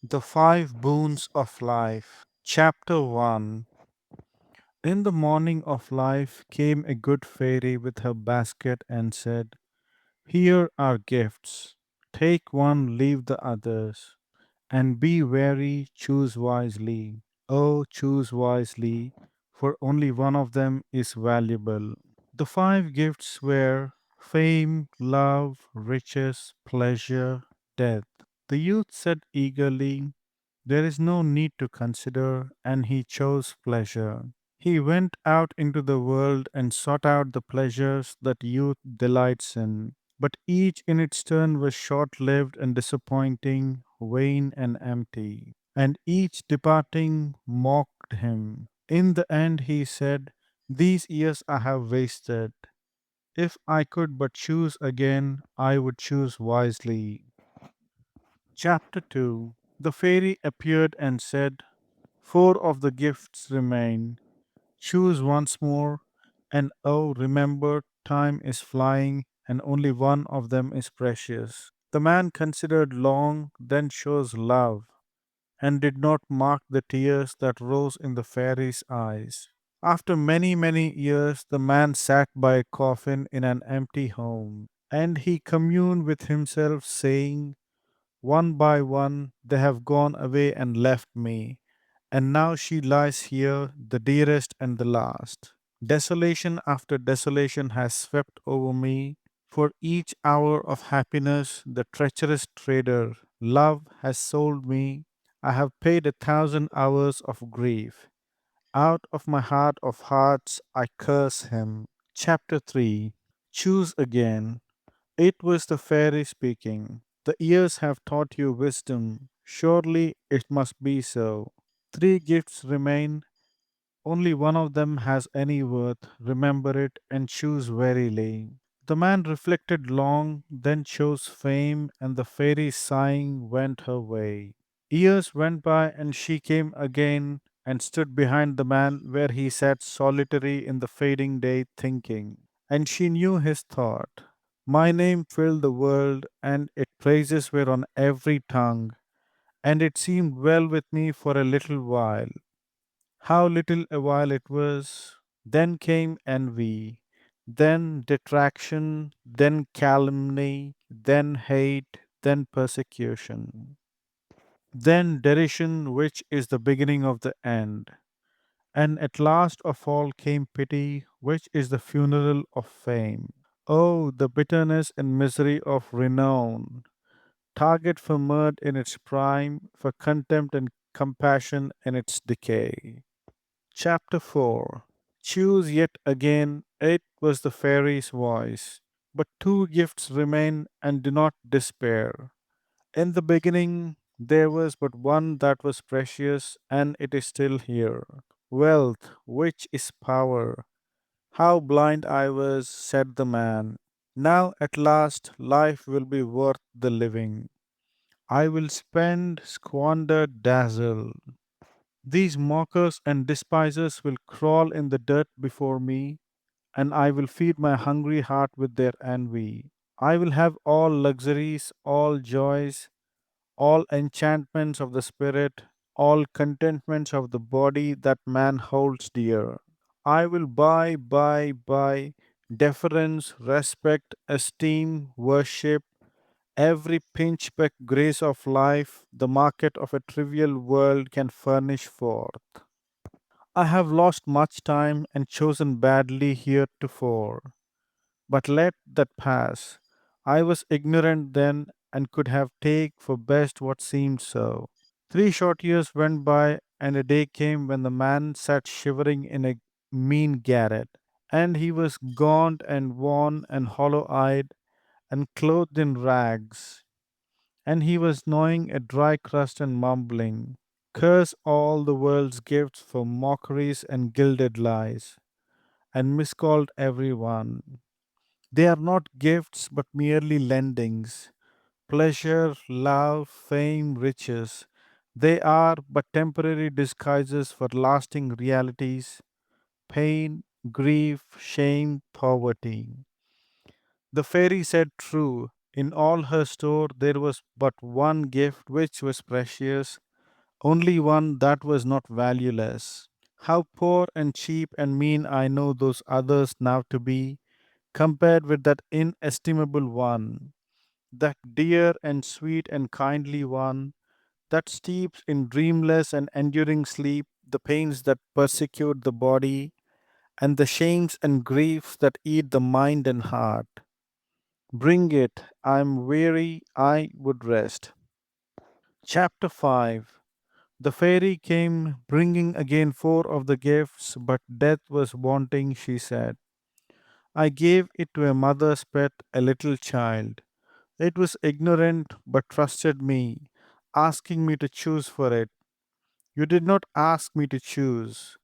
The Five Boons of Life. Chapter 1. In the morning of life came a good fairy with her basket and said, "Here are gifts. Take one, leave the others, and be wary, choose wisely. Oh, choose wisely, for only one of them is valuable." The five gifts were fame, love, riches, pleasure, death. The youth said eagerly, "There is no need to consider," and he chose pleasure. He went out into the world and sought out the pleasures that youth delights in. But each in its turn was short lived and disappointing, vain and empty. And each departing mocked him. In the end, he said, "These years I have wasted. If I could but choose again, I would choose wisely." Chapter 2. The fairy appeared and said, "Four of the gifts remain. Choose once more, and oh, remember, time is flying, and only one of them is precious." The man considered long, then chose love, and did not mark the tears that rose in the fairy's eyes. After many, many years, the man sat by a coffin in an empty home, and he communed with himself, saying, "One by one they have gone away and left me, and now she lies here, the dearest and the last. Desolation after desolation has swept over me. For each hour of happiness, the treacherous trader, love, has sold me. I have paid 1,000 hours of grief. Out of my heart of hearts, I curse him." Chapter 3. Choose again. It was the fairy speaking. "The years have taught you wisdom. Surely it must be so. Three gifts remain. Only one of them has any worth. Remember it and choose warily." The man reflected long, then chose fame, and the fairy, sighing, went her way. Years went by, and she came again and stood behind the man where he sat solitary in the fading day, thinking. And she knew his thought. My name filled the world, and its praises were on every tongue, and it seemed well with me for a little while. How little a while it was! Then came envy, then detraction, then calumny, then hate, then persecution, then derision, which is the beginning of the end. And at last of all came pity, which is the funeral of fame. Oh, the bitterness and misery of renown! Target for mirth in its prime, for contempt and compassion in its decay. Chapter 4. Choose yet again. It was the fairy's voice. But two gifts remain, and do not despair. In the beginning there was but one that was precious, and it is still here. Wealth, which is power. How blind I was, said the man. Now at last life will be worth the living. I will spend, squander, dazzle. These mockers and despisers will crawl in the dirt before me, and I will feed my hungry heart with their envy. I will have all luxuries, all joys, all enchantments of the spirit, all contentments of the body that man holds dear. I will buy deference, respect, esteem, worship, every pinch peck grace of life the market of a trivial world can furnish forth. I have lost much time and chosen badly heretofore, but let that pass. I was ignorant then and could have take for best what seemed so. 3 short years went by, and a day came when the man sat shivering in a mean garret, and he was gaunt and worn and hollow eyed and clothed in rags, and he was gnawing a dry crust and mumbling, "Curse all the world's gifts for mockeries and gilded lies, and miscalled every one. They are not gifts, but merely lendings. Pleasure, love, fame, riches. They are but temporary disguises for lasting realities, pain, grief, shame, poverty." The fairy said true. In all her store there was but one gift which was precious, only one that was not valueless. How poor and cheap and mean I know those others now to be, compared with that inestimable one, that dear and sweet and kindly one, that steeps in dreamless and enduring sleep the pains that persecute the body, and the shames and griefs that eat the mind and heart. Bring it, I am weary, I would rest. Chapter 5. The fairy came bringing again four of the gifts, but death was wanting, she said. I gave it to a mother's pet, a little child. It was ignorant, but trusted me, asking me to choose for it. You did not ask me to choose.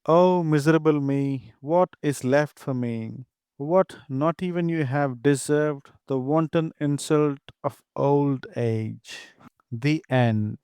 Oh, miserable me, what is left for me? What not even you have deserved, the wanton insult of old age. The end.